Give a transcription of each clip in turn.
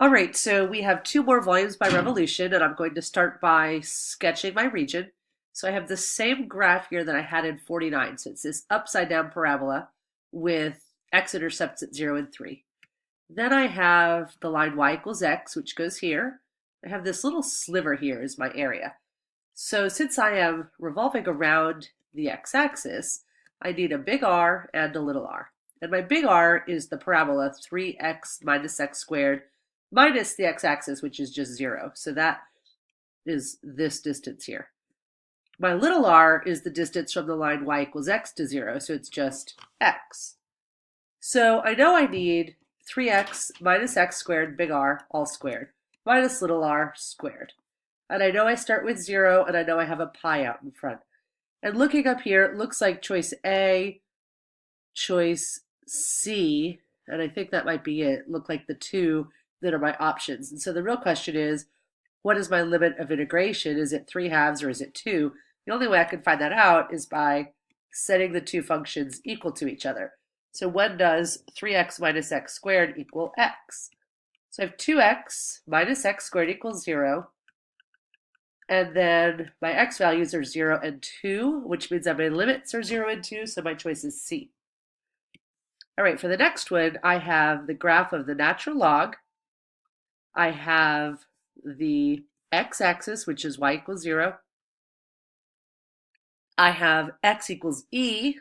All right, so we have two more volumes by revolution, and I'm going to start by sketching my region. So I have the same graph here that I had in 49. So it's this upside down parabola with x-intercepts at 0 and 3. Then I have the line y equals x, which goes here. I have this little sliver here is my area. So since I am revolving around the x-axis, I need a big R and a little r. And my big R is the parabola 3x minus x squared minus the x-axis, which is just 0. So that is this distance here. My little r is the distance from the line y equals x to 0, so it's just x. So I know I need 3x minus x squared, big R, all squared, minus little r squared. And I know I start with 0, and I know I have a pi out in front. And looking up here, it looks like choice A, choice C, and I think that might be it, look like the two that are my options. And so the real question is, what is my limit of integration? Is it 3/2 or is it 2? The only way I can find that out is by setting the two functions equal to each other. So when does 3x minus x squared equal x? So I have 2x minus x squared equals 0. And then my x values are 0 and 2, which means that my limits are 0 and 2, so my choice is C. All right, for the next one, I have the graph of the natural log. I have the x-axis, which is y equals 0. I have x equals e,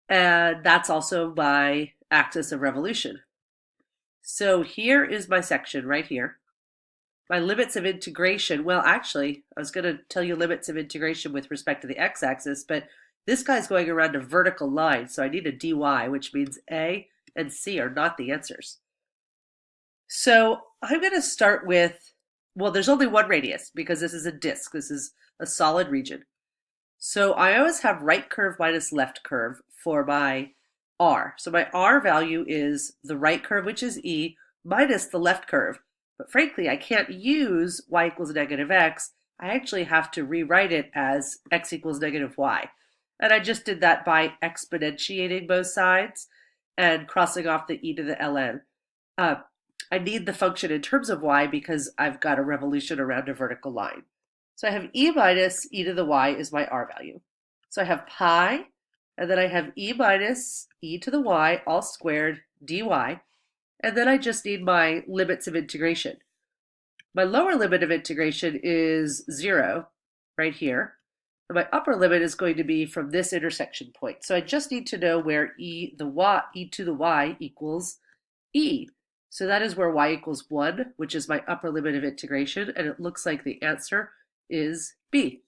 and that's also my axis of revolution. So here is my section right here. My limits of integration, well, actually, I was going to tell you limits of integration with respect to the x-axis, but this guy's going around a vertical line, so I need a dy, which means A and C are not the answers. So I'm going to start with, well, there's only one radius because this is a disk. This is a solid region. So I always have right curve minus left curve for my R. So my R value is the right curve, which is E, minus the left curve. But frankly, I can't use y equals negative x. I actually have to rewrite it as x equals negative y. And I just did that by exponentiating both sides and crossing off the e to the ln. I need the function in terms of y because I've got a revolution around a vertical line. So I have e minus e to the y is my r value. So I have pi, and then I have e minus e to the y all squared dy, and then I just need my limits of integration. My lower limit of integration is 0 right here. And my upper limit is going to be from this intersection point. So I just need to know where e to the y equals e. So that is where y equals 1, which is my upper limit of integration, and it looks like the answer is B.